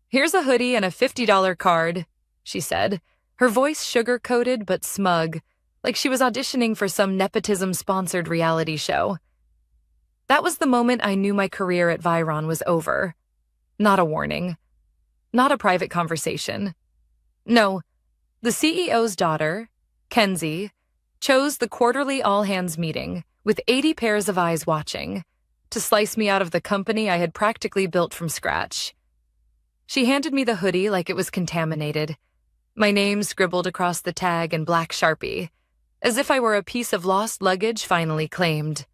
Here's a hoodie and a $50 card, she said, her voice sugar-coated but smug, like she was auditioning for some nepotism-sponsored reality show. That was the moment I knew my career at Viron was over. Not a warning. Not a private conversation. No, the CEO's daughter, Kenzie, chose the quarterly all-hands meeting, with 80 pairs of eyes watching, to slice me out of the company I had practically built from scratch. She handed me the hoodie like it was contaminated, my name scribbled across the tag in black Sharpie, as if I were a piece of lost luggage finally claimed.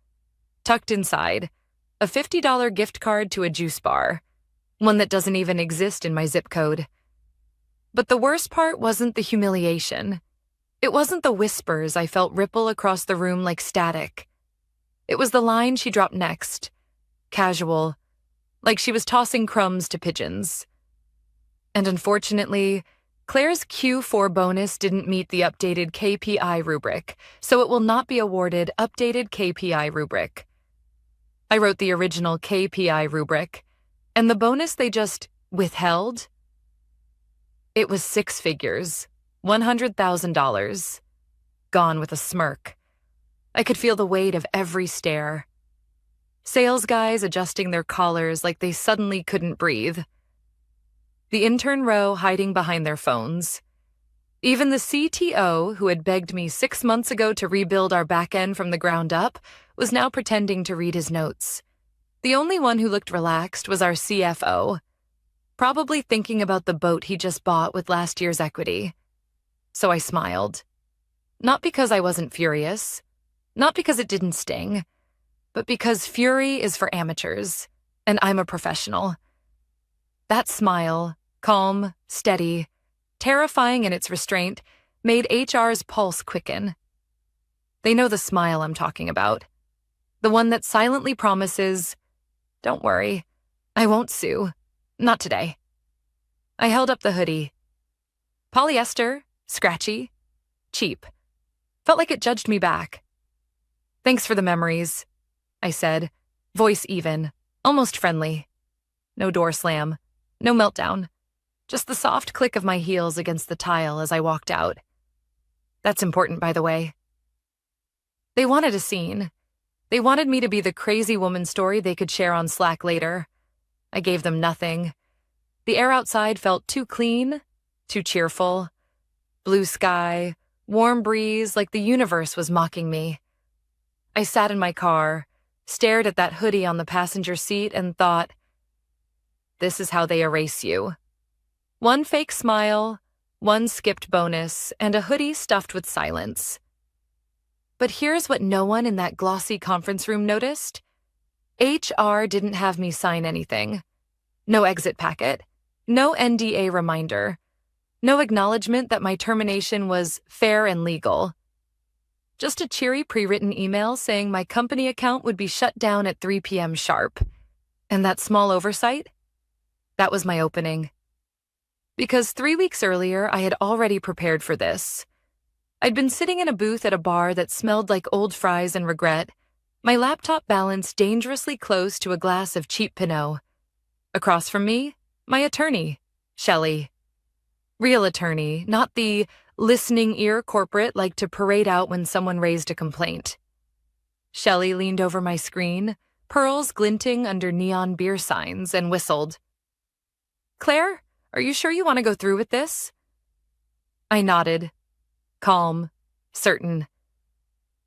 Tucked inside, a $50 gift card to a juice bar, one that doesn't even exist in my zip code. But the worst part wasn't the humiliation. It wasn't the whispers I felt ripple across the room like static. It was the line she dropped next, casual, like she was tossing crumbs to pigeons. And unfortunately, Claire's Q4 bonus didn't meet the updated KPI rubric, so it will not be awarded updated KPI rubric. I wrote the original KPI rubric, and the bonus they just withheld? It was 6 figures, $100,000. Gone with a smirk. I could feel the weight of every stare. Sales guys adjusting their collars like they suddenly couldn't breathe. The intern row hiding behind their phones. Even the CTO, who had begged me 6 months ago to rebuild our back end from the ground up, was now pretending to read his notes. The only one who looked relaxed was our CFO, probably thinking about the boat he just bought with last year's equity. So I smiled. Not because I wasn't furious, not because it didn't sting, but because fury is for amateurs, and I'm a professional. That smile, calm, steady, terrifying in its restraint, made HR's pulse quicken. They know the smile I'm talking about. The one that silently promises, "Don't worry, I won't sue. Not today." I held up the hoodie. Polyester, scratchy, cheap. Felt like it judged me back. "Thanks for the memories," I said, voice even, almost friendly. No door slam, no meltdown, just the soft click of my heels against the tile as I walked out. That's important, by the way. They wanted a scene. They wanted me to be the crazy woman story they could share on Slack later. I gave them nothing. The air outside felt too clean, too cheerful. Blue sky, warm breeze, like the universe was mocking me. I sat in my car, stared at that hoodie on the passenger seat, and thought, this is how they erase you. One fake smile, one skipped bonus, and a hoodie stuffed with silence. But here's what no one in that glossy conference room noticed. HR didn't have me sign anything. No exit packet, no NDA reminder, no acknowledgement that my termination was fair and legal. Just a cheery pre-written email saying my company account would be shut down at 3 p.m. sharp. And that small oversight? That was my opening. Because 3 weeks earlier, I had already prepared for this. I'd been sitting in a booth at a bar that smelled like old fries and regret, my laptop balanced dangerously close to a glass of cheap Pinot. Across from me, my attorney, Shelley. Real attorney, not the listening ear corporate like to parade out when someone raised a complaint. Shelley leaned over my screen, pearls glinting under neon beer signs, and whistled. "Claire, are you sure you want to go through with this?" I nodded. Calm, certain.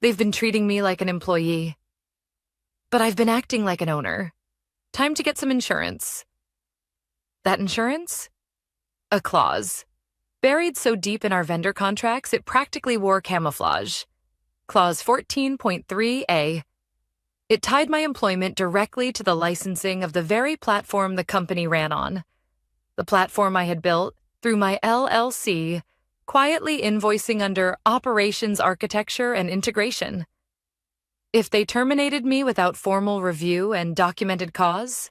They've been treating me like an employee. But I've been acting like an owner. Time to get some insurance. That insurance? A clause. Buried so deep in our vendor contracts, it practically wore camouflage. Clause 14.3a. It tied my employment directly to the licensing of the very platform the company ran on. The platform I had built through my LLC, quietly invoicing under operations architecture and integration. If they terminated me without formal review and documented cause,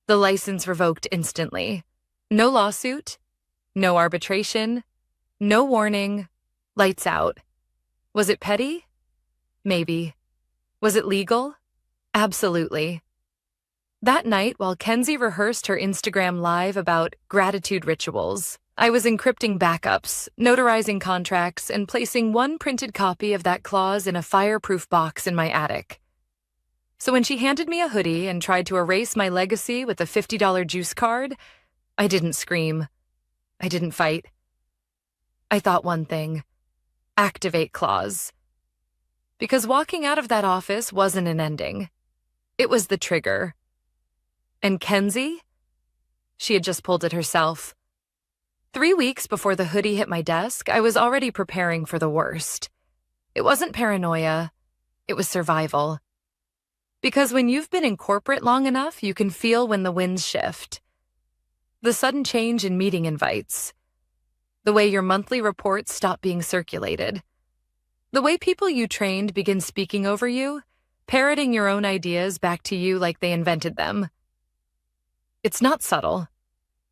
the license revoked instantly. No lawsuit, no arbitration, no warning, lights out. Was it petty? Maybe. Was it legal? Absolutely. That night, while Kenzie rehearsed her Instagram live about gratitude rituals, I was encrypting backups, notarizing contracts, and placing one printed copy of that clause in a fireproof box in my attic. So when she handed me a hoodie and tried to erase my legacy with a $50 juice card, I didn't scream. I didn't fight. I thought one thing: activate clause. Because walking out of that office wasn't an ending. It was the trigger. And Kenzie? She had just pulled it herself. 3 weeks before the hoodie hit my desk, I was already preparing for the worst. It wasn't paranoia. It was survival. Because when you've been in corporate long enough, you can feel when the winds shift. The sudden change in meeting invites. The way your monthly reports stop being circulated. The way people you trained begin speaking over you, parroting your own ideas back to you like they invented them. It's not subtle.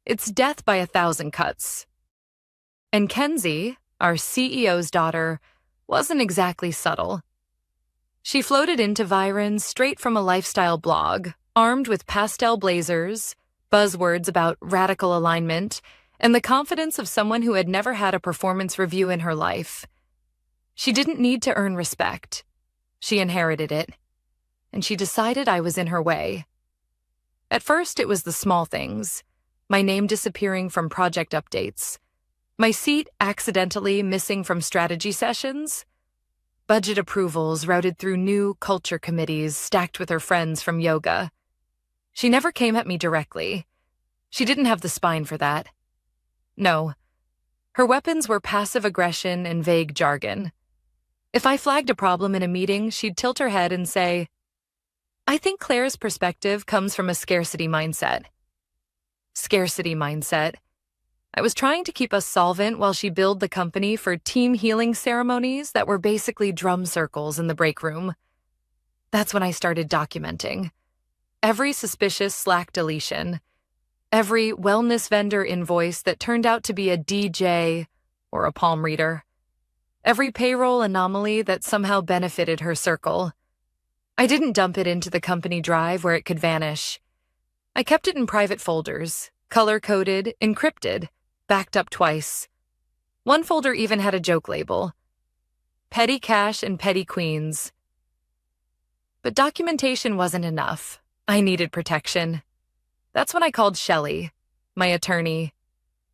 It's death by 1,000 cuts. And Kenzie, our CEO's daughter, wasn't exactly subtle. She floated into Virons straight from a lifestyle blog, armed with pastel blazers, buzzwords about radical alignment, and the confidence of someone who had never had a performance review in her life. She didn't need to earn respect. She inherited it. And she decided I was in her way. At first, it was the small things: my name disappearing from project updates, my seat accidentally missing from strategy sessions, budget approvals routed through new culture committees stacked with her friends from yoga. She never came at me directly. She didn't have the spine for that. No. Her weapons were passive aggression and vague jargon. If I flagged a problem in a meeting, she'd tilt her head and say, "I think Claire's perspective comes from a scarcity mindset." Scarcity mindset. I was trying to keep us solvent while she billed the company for team healing ceremonies that were basically drum circles in the break room. That's when I started documenting. Every suspicious Slack deletion. Every wellness vendor invoice that turned out to be a DJ or a palm reader. Every payroll anomaly that somehow benefited her circle. I didn't dump it into the company drive where it could vanish. I kept it in private folders, color-coded, encrypted, backed up twice. One folder even had a joke label: Petty Cash and Petty Queens. But documentation wasn't enough. I needed protection. That's when I called Shelley, my attorney.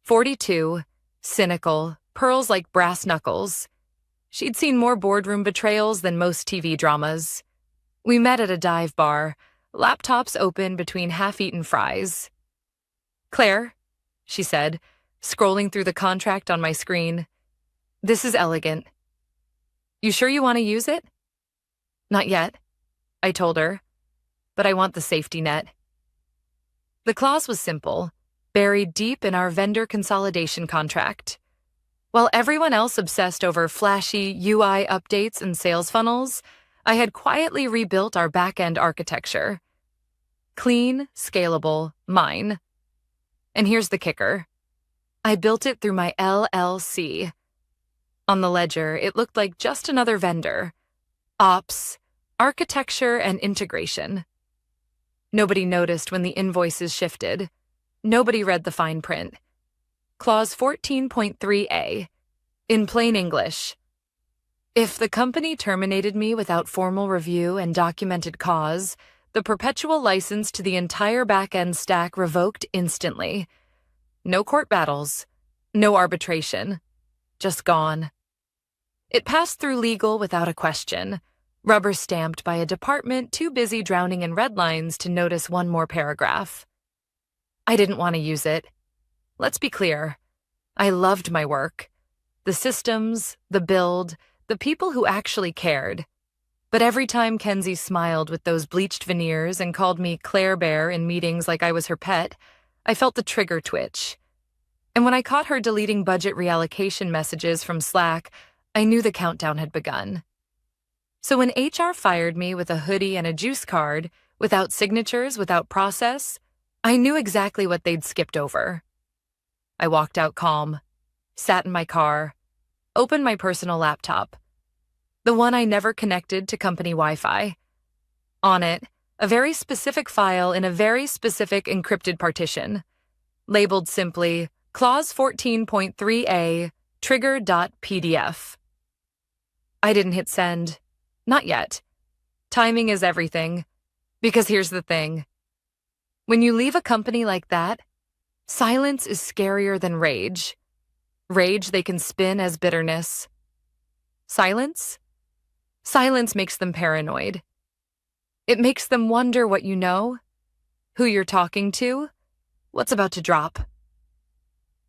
42, cynical, pearls like brass knuckles. She'd seen more boardroom betrayals than most TV dramas. We met at a dive bar, laptops open between half-eaten fries. "Claire," she said, scrolling through the contract on my screen. "This is elegant. You sure you want to use it?" "Not yet," I told her, "but I want the safety net." The clause was simple, buried deep in our vendor consolidation contract. While everyone else obsessed over flashy UI updates and sales funnels, I had quietly rebuilt our back-end architecture. Clean, scalable, mine. And here's the kicker. I built it through my LLC. On the ledger, it looked like just another vendor. Ops, architecture, and integration. Nobody noticed when the invoices shifted. Nobody read the fine print. Clause 14.3a. In plain English. If the company terminated me without formal review and documented cause, the perpetual license to the entire back-end stack revoked instantly. No court battles. No arbitration. Just gone. It passed through legal without a question. Rubber stamped by a department too busy drowning in red lines to notice one more paragraph. I didn't want to use it. Let's be clear. I loved my work. The systems, the build, the people who actually cared. But every time Kenzie smiled with those bleached veneers and called me Claire Bear in meetings like I was her pet, I felt the trigger twitch. And when I caught her deleting budget reallocation messages from Slack, I knew the countdown had begun. So when HR fired me with a hoodie and a juice card, without signatures, without process, I knew exactly what they'd skipped over. I walked out calm, sat in my car, opened my personal laptop, the one I never connected to company Wi-Fi. On it, a very specific file in a very specific encrypted partition, labeled simply Clause 14.3a trigger.pdf. I didn't hit send. Not yet. Timing is everything. Because here's the thing. When you leave a company like that, silence is scarier than rage. Rage they can spin as bitterness. Silence? Silence makes them paranoid. It makes them wonder what you know, who you're talking to, what's about to drop.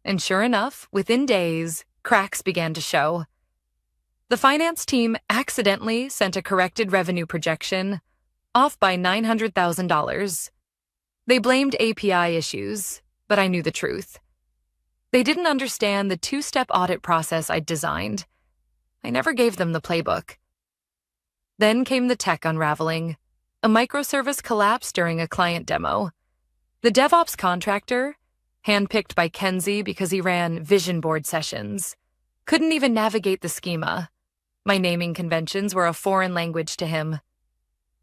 And sure enough, within days, cracks began to show. The finance team accidentally sent a corrected revenue projection off by $900,000. They blamed API issues, but I knew the truth. They didn't understand the two-step audit process I'd designed. I never gave them the playbook. Then came the tech unraveling. A microservice collapsed during a client demo. The DevOps contractor, handpicked by Kenzie because he ran vision board sessions, couldn't even navigate the schema. My naming conventions were a foreign language to him.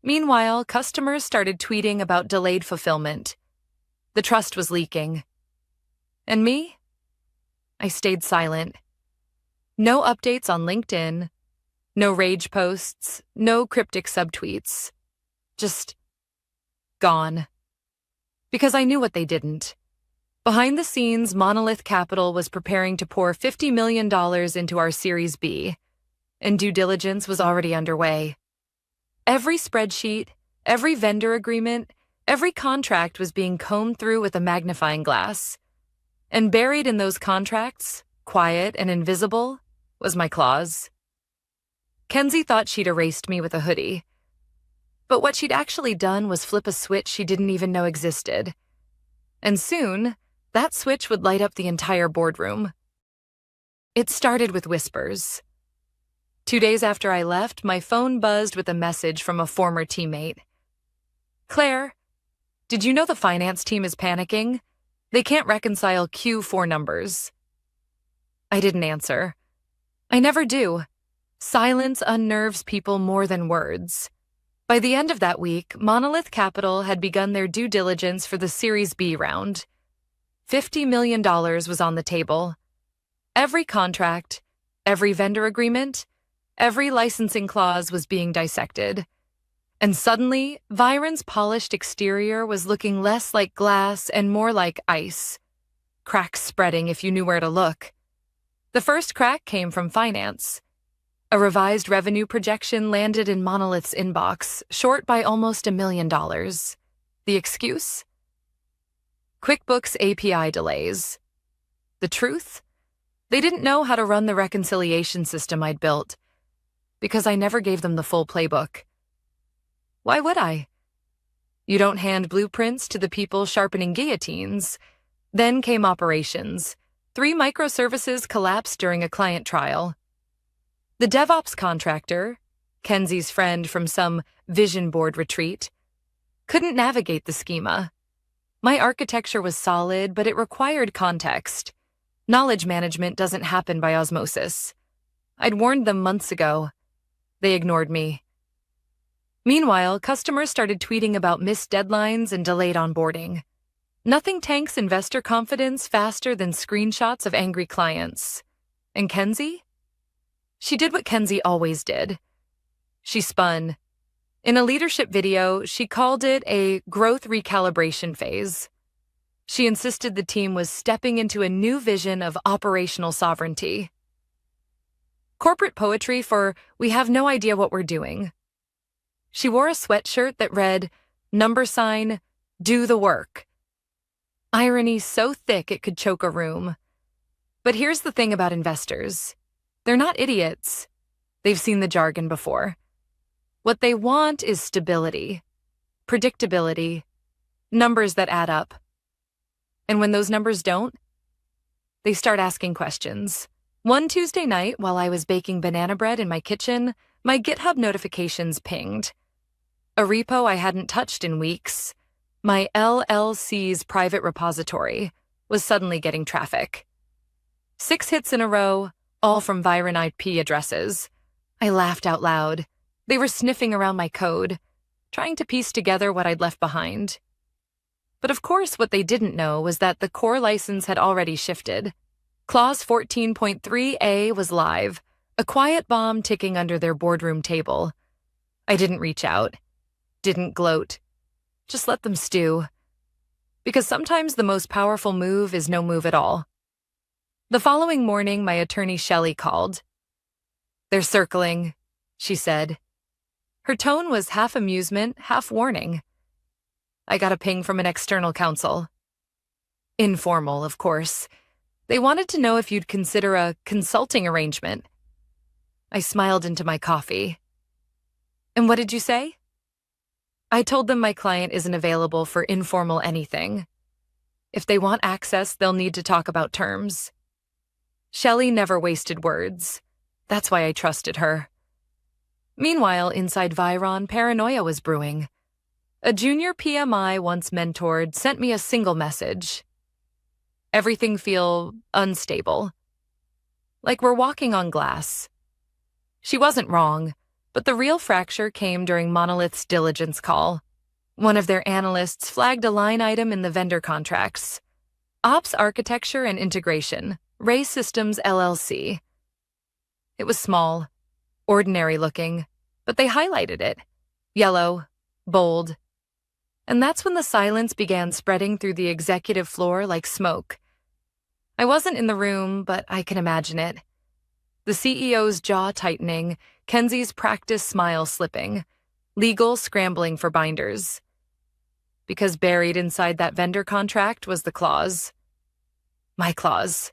Meanwhile, customers started tweeting about delayed fulfillment. The trust was leaking. And me? I stayed silent. No updates on LinkedIn, no rage posts, no cryptic subtweets. Just gone. Because I knew what they didn't. Behind the scenes, Monolith Capital was preparing to pour $50 million into our Series B, and due diligence was already underway. Every spreadsheet, every vendor agreement, every contract was being combed through with a magnifying glass. And buried in those contracts, quiet and invisible, was my clause. Kenzie thought she'd erased me with a hoodie. But what she'd actually done was flip a switch she didn't even know existed. And soon, that switch would light up the entire boardroom. It started with whispers. 2 days after I left, my phone buzzed with a message from a former teammate. "Claire, did you know the finance team is panicking? They can't reconcile Q4 numbers." I didn't answer. I never do. Silence unnerves people more than words. By the end of that week, Monolith Capital had begun their due diligence for the Series B round. $50 million was on the table. Every contract, every vendor agreement, every licensing clause was being dissected. And suddenly, Viren's polished exterior was looking less like glass and more like ice. Cracks spreading if you knew where to look. The first crack came from finance. A revised revenue projection landed in Monolith's inbox, short by almost $1 million. The excuse? QuickBooks API delays. The truth? They didn't know how to run the reconciliation system I'd built, because I never gave them the full playbook. Why would I? You don't hand blueprints to the people sharpening guillotines. Then came operations. 3 microservices collapsed during a client trial. The DevOps contractor, Kenzie's friend from some vision board retreat, couldn't navigate the schema. My architecture was solid, but it required context. Knowledge management doesn't happen by osmosis. I'd warned them months ago. They ignored me. Meanwhile, customers started tweeting about missed deadlines and delayed onboarding. Nothing tanks investor confidence faster than screenshots of angry clients. And Kenzie? She did what Kenzie always did. She spun. In a leadership video, she called it a growth recalibration phase. She insisted the team was stepping into a new vision of operational sovereignty. Corporate poetry for "we have no idea what we're doing." She wore a sweatshirt that read, "$do the work." Irony so thick it could choke a room. But here's the thing about investors. They're not idiots. They've seen the jargon before. What they want is stability, predictability, numbers that add up. And when those numbers don't, they start asking questions. One Tuesday night, while I was baking banana bread in my kitchen, my GitHub notifications pinged. A repo I hadn't touched in weeks, my LLC's private repository, was suddenly getting traffic. 6 hits in a row, all from Viren IP addresses. I laughed out loud. They were sniffing around my code, trying to piece together what I'd left behind. But of course, what they didn't know was that the core license had already shifted. Clause 14.3a was live, a quiet bomb ticking under their boardroom table. I didn't reach out, didn't gloat, just let them stew. Because sometimes the most powerful move is no move at all. The following morning, my attorney Shelley called. "They're circling," she said. Her tone was half amusement, half warning. I got a ping from an external counsel. Informal, of course. They wanted to know if you'd consider a consulting arrangement. I smiled into my coffee. "And what did you say?" I told them my client isn't available for informal anything. If they want access, they'll need to talk about terms. Shelley never wasted words. That's why I trusted her. Meanwhile, inside Viron, paranoia was brewing. A junior PMI once mentored sent me a single message. Everything feel unstable. Like we're walking on glass. She wasn't wrong, but the real fracture came during Monolith's diligence call. One of their analysts flagged a line item in the vendor contracts. Ops Architecture and Integration, Ray Systems LLC. It was small, ordinary looking, but they highlighted it. Yellow, bold. And that's when the silence began spreading through the executive floor like smoke. I wasn't in the room, but I can imagine it. The CEO's jaw tightening, Kenzie's practiced smile slipping, legal scrambling for binders. Because buried inside that vendor contract was the clause. My clause.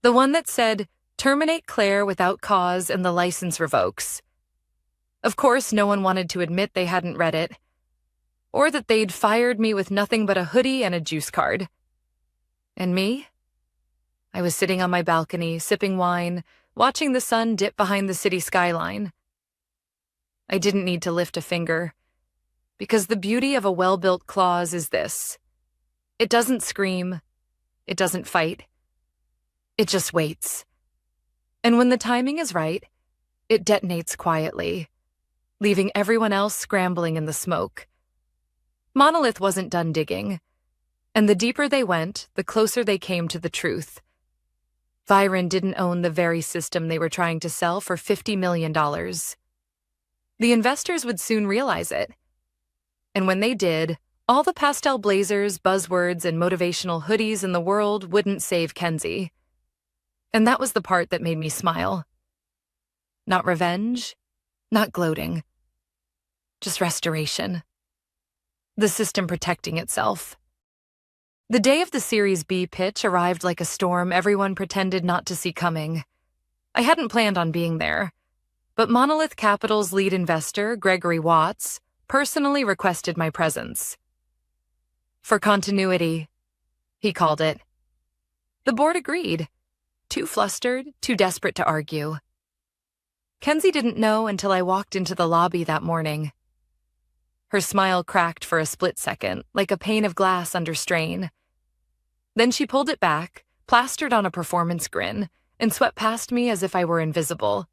The one that said, terminate Claire without cause and the license revokes. Of course, no one wanted to admit they hadn't read it. Or that they'd fired me with nothing but a hoodie and a juice card. And me? I was sitting on my balcony, sipping wine, watching the sun dip behind the city skyline. I didn't need to lift a finger, because the beauty of a well-built clause is this. It doesn't scream. It doesn't fight. It just waits. And when the timing is right, it detonates quietly, leaving everyone else scrambling in the smoke. Monolith wasn't done digging, and the deeper they went, the closer they came to the truth. Viron didn't own the very system they were trying to sell for $50 million. The investors would soon realize it. And when they did, all the pastel blazers, buzzwords, and motivational hoodies in the world wouldn't save Kenzie. And that was the part that made me smile. Not revenge, not gloating. Just restoration. The system protecting itself. The day of the Series B pitch arrived like a storm everyone pretended not to see coming. I hadn't planned on being there, but Monolith Capital's lead investor, Gregory Watts, personally requested my presence. For continuity, he called it. The board agreed. Too flustered, too desperate to argue. Kenzie didn't know until I walked into the lobby that morning. Her smile cracked for a split second, like a pane of glass under strain. Then she pulled it back, plastered on a performance grin, and swept past me as if I were invisible.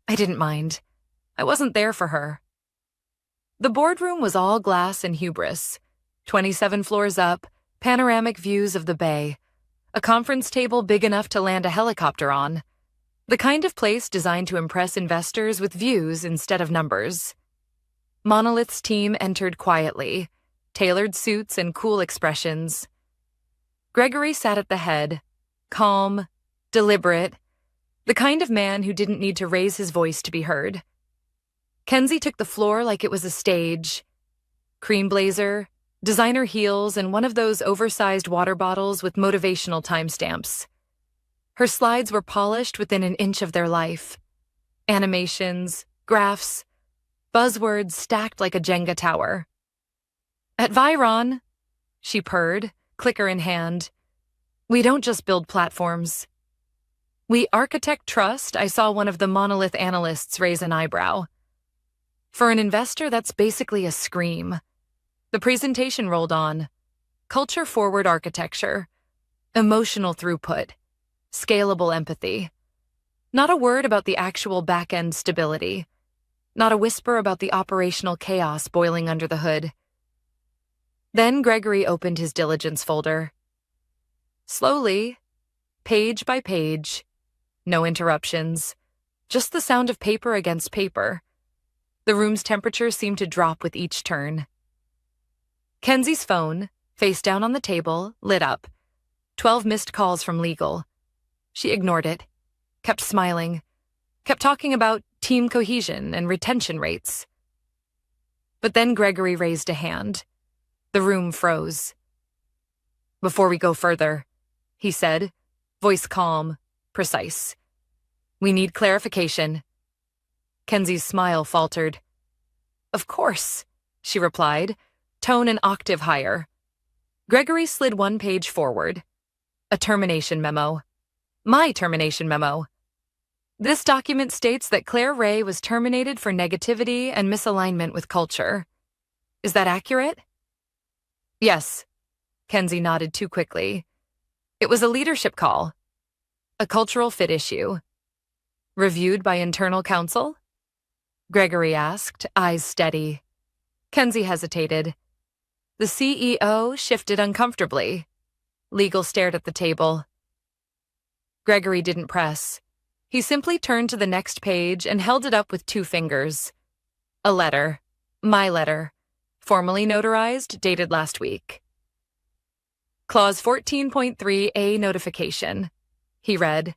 I didn't mind. I wasn't there for her. The boardroom was all glass and hubris. 27 floors up, panoramic views of the bay. A conference table big enough to land a helicopter on. The kind of place designed to impress investors with views instead of numbers. Monolith's team entered quietly, tailored suits and cool expressions. Gregory sat at the head, calm, deliberate, the kind of man who didn't need to raise his voice to be heard. Kenzie took the floor like it was a stage. Cream blazer, designer heels, and one of those oversized water bottles with motivational timestamps. Her slides were polished within an inch of their life. Animations, graphs, buzzwords stacked like a Jenga tower. At Viron, she purred, clicker in hand, we don't just build platforms. We architect trust. I saw one of the Monolith analysts raise an eyebrow. For an investor, that's basically a scream. The presentation rolled on. Culture-forward architecture. Emotional throughput. Scalable empathy. Not a word about the actual back-end stability. not a whisper about the operational chaos boiling under the hood. Then Gregory opened his diligence folder. Slowly, page by page, no interruptions, just the sound of paper against paper. The room's temperature seemed to drop with each turn. Kenzie's phone, face down on the table, lit up. 12 missed calls from legal. She ignored it, kept smiling, kept talking about team cohesion and retention rates. But then Gregory raised a hand. The room froze. "Before we go further," he said, voice calm, precise. "We need clarification." Kenzie's smile faltered. "Of course," she replied, tone an octave higher. Gregory slid one page forward. A termination memo. My termination memo. "This document states that Claire Ray was terminated for negativity and misalignment with culture. Is that accurate?" "Yes." Kenzie nodded too quickly. "It was a leadership call. A cultural fit issue. Reviewed by internal counsel?" Gregory asked, eyes steady. Kenzie hesitated. The CEO shifted uncomfortably. Legal stared at the table. Gregory didn't press. He simply turned to the next page and held it up with 2 fingers. A letter. My letter. Formally notarized, dated last week. Clause 14.3A notification. He read.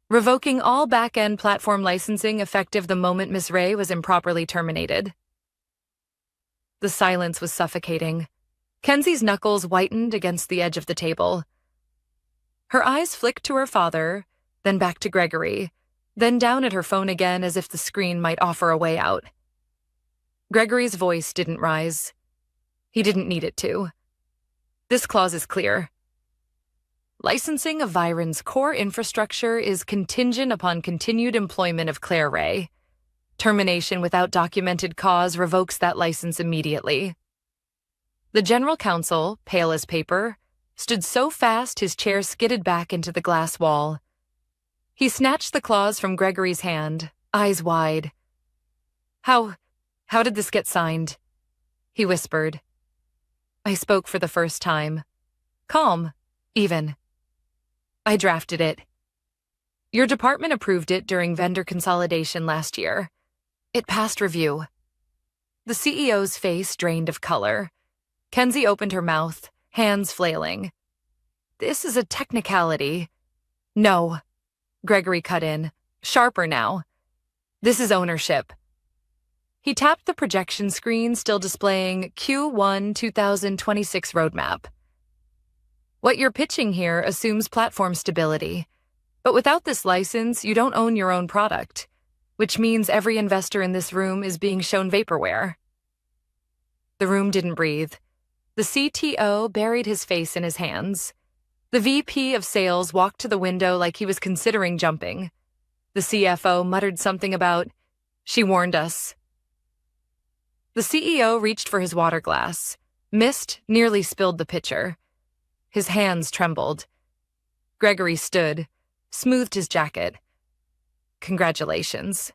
Revoking all back-end platform licensing effective the moment Ms. Ray was improperly terminated. The silence was suffocating. Kenzie's knuckles whitened against the edge of the table. Her eyes flicked to her father, then back to Gregory, then down at her phone again as if the screen might offer a way out. Gregory's voice didn't rise. He didn't need it to. This clause is clear. Licensing of Viren's core infrastructure is contingent upon continued employment of Claire Ray. Termination without documented cause revokes that license immediately. The general counsel, pale as paper, stood so fast his chair skidded back into the glass wall. He snatched the clause from Gregory's hand, eyes wide. How did this get signed?" he whispered. I spoke for the first time. Calm, even. "I drafted it. Your department approved it during vendor consolidation last year. It passed review." The CEO's face drained of color. Kenzie opened her mouth, hands flailing. "This is a technicality." "No," Gregory cut in, sharper now. "This is ownership." He tapped the projection screen still displaying Q1 2026 roadmap. "What you're pitching here assumes platform stability. But without this license, you don't own your own product, which means every investor in this room is being shown vaporware." The room didn't breathe. The CTO buried his face in his hands. The VP of sales walked to the window like he was considering jumping. The CFO muttered something about, "She warned us." The CEO reached for his water glass, missed, nearly spilled the pitcher. His hands trembled. Gregory stood, smoothed his jacket. "Congratulations,"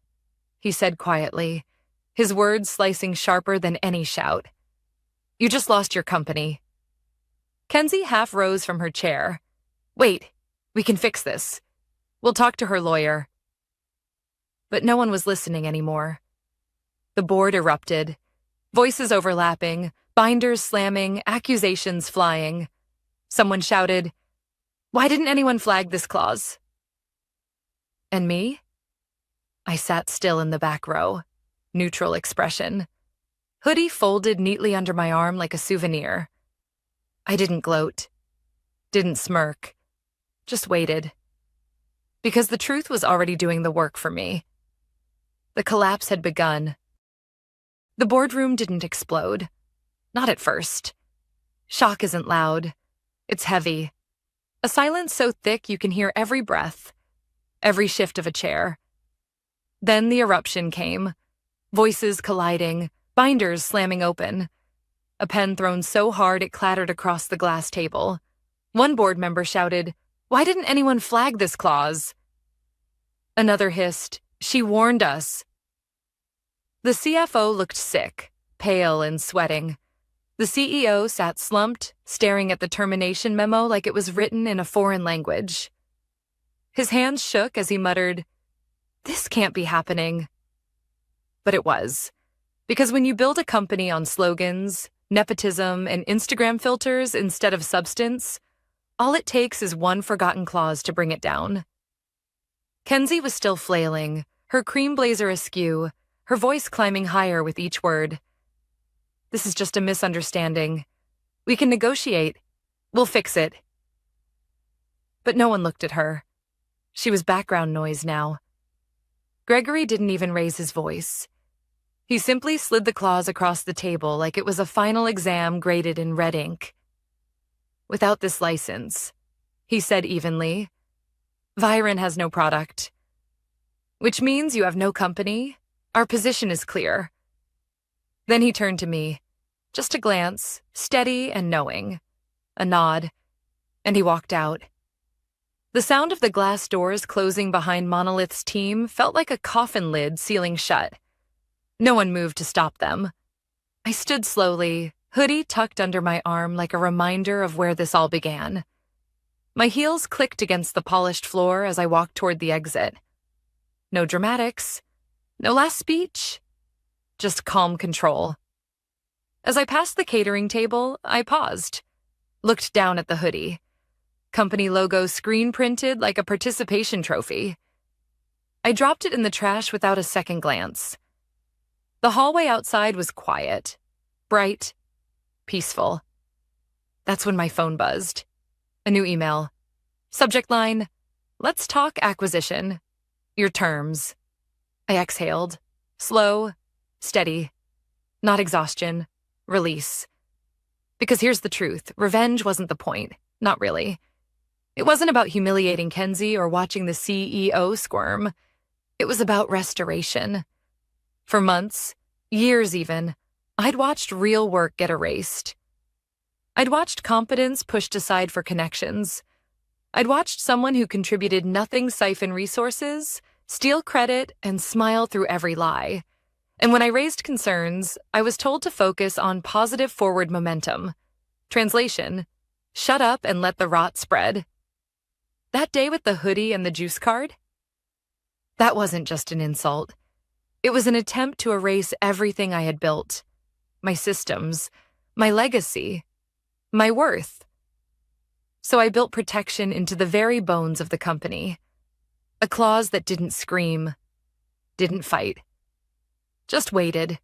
he said quietly, his words slicing sharper than any shout. "You just lost your company." Kenzie half rose from her chair. "Wait, we can fix this. We'll talk to her lawyer." But no one was listening anymore. The board erupted. Voices overlapping, binders slamming, accusations flying. Someone shouted, "Why didn't anyone flag this clause?" And me? I sat still in the back row, neutral expression. Hoodie folded neatly under my arm like a souvenir. I didn't gloat, didn't smirk, just waited. Because the truth was already doing the work for me. The collapse had begun. The boardroom didn't explode. Not at first. Shock isn't loud. It's heavy. A silence so thick you can hear every breath, every shift of a chair. Then the eruption came. Voices colliding, binders slamming open. A pen thrown so hard it clattered across the glass table. One board member shouted, "Why didn't anyone flag this clause?" Another hissed, "She warned us." The CFO looked sick, pale and sweating. The CEO sat slumped, staring at the termination memo like it was written in a foreign language. His hands shook as he muttered, "This can't be happening." But it was. Because when you build a company on slogans, nepotism, and Instagram filters instead of substance, all it takes is one forgotten clause to bring it down. Kenzie was still flailing, her cream blazer askew, her voice climbing higher with each word. "This is just a misunderstanding. We can negotiate. We'll fix it." But no one looked at her. She was background noise now. Gregory didn't even raise his voice. He simply slid the clause across the table like it was a final exam graded in red ink. "Without this license," he said evenly, "Viren has no product. Which means you have no company. Our position is clear." Then he turned to me. Just a glance, steady and knowing. A nod. And he walked out. The sound of the glass doors closing behind Monolith's team felt like a coffin lid sealing shut. No one moved to stop them. I stood slowly, hoodie tucked under my arm like a reminder of where this all began. My heels clicked against the polished floor as I walked toward the exit. No dramatics. No last speech. Just calm control. As I passed the catering table, I paused, looked down at the hoodie. Company logo screen printed like a participation trophy. I dropped it in the trash without a second glance. The hallway outside was quiet, bright, peaceful. That's when my phone buzzed. A new email. Subject line, "Let's talk acquisition. Your terms." I exhaled. Slow, steady. Not exhaustion. Release. Because here's the truth. Revenge wasn't the point. Not really. It wasn't about humiliating Kenzie or watching the CEO squirm. It was about restoration. For months, years even, I'd watched real work get erased. I'd watched competence pushed aside for connections. I'd watched someone who contributed nothing siphon resources, steal credit, and smile through every lie. And when I raised concerns, I was told to focus on positive forward momentum. Translation, shut up and let the rot spread. That day with the hoodie and the juice card? That wasn't just an insult. It was an attempt to erase everything I had built. My systems, my legacy, my worth. So I built protection into the very bones of the company. A clause that didn't scream, didn't fight. Just waited.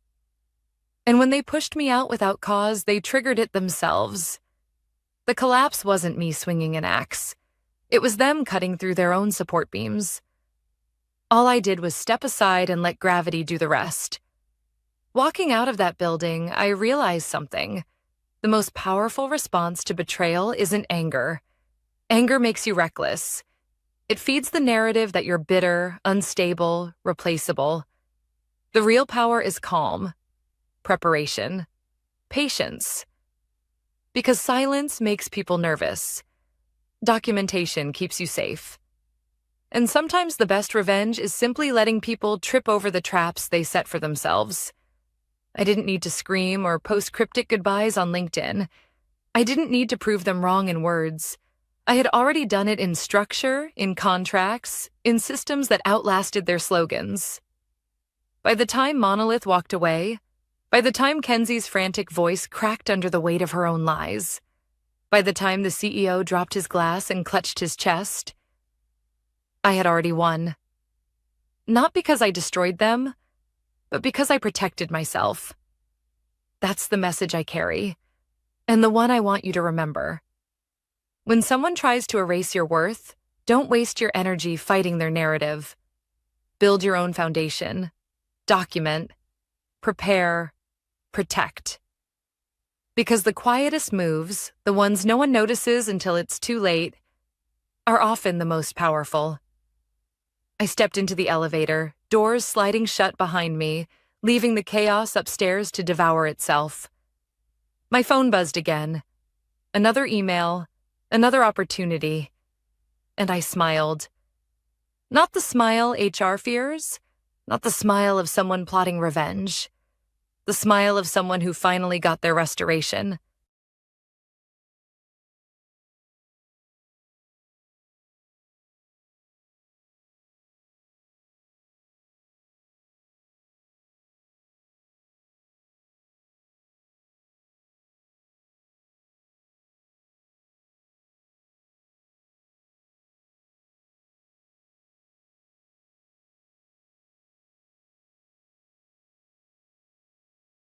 And when they pushed me out without cause, they triggered it themselves. The collapse wasn't me swinging an axe. It was them cutting through their own support beams. All I did was step aside and let gravity do the rest. Walking out of that building, I realized something. The most powerful response to betrayal isn't anger. Anger makes you reckless. It feeds the narrative that you're bitter, unstable, replaceable. The real power is calm, preparation, patience. Because silence makes people nervous. Documentation keeps you safe. And sometimes the best revenge is simply letting people trip over the traps they set for themselves. I didn't need to scream or post cryptic goodbyes on LinkedIn. I didn't need to prove them wrong in words. I had already done it in structure, in contracts, in systems that outlasted their slogans. By the time Monolith walked away, by the time Kenzie's frantic voice cracked under the weight of her own lies, by the time the CEO dropped his glass and clutched his chest, I had already won. Not because I destroyed them, but because I protected myself. That's the message I carry, and the one I want you to remember. When someone tries to erase your worth, don't waste your energy fighting their narrative. Build your own foundation. Document. Prepare. Protect. Because the quietest moves, the ones no one notices until it's too late, are often the most powerful. I stepped into the elevator, doors sliding shut behind me, leaving the chaos upstairs to devour itself. My phone buzzed again. Another email, another opportunity. And I smiled. Not the smile HR fears, not the smile of someone plotting revenge. The smile of someone who finally got their restoration.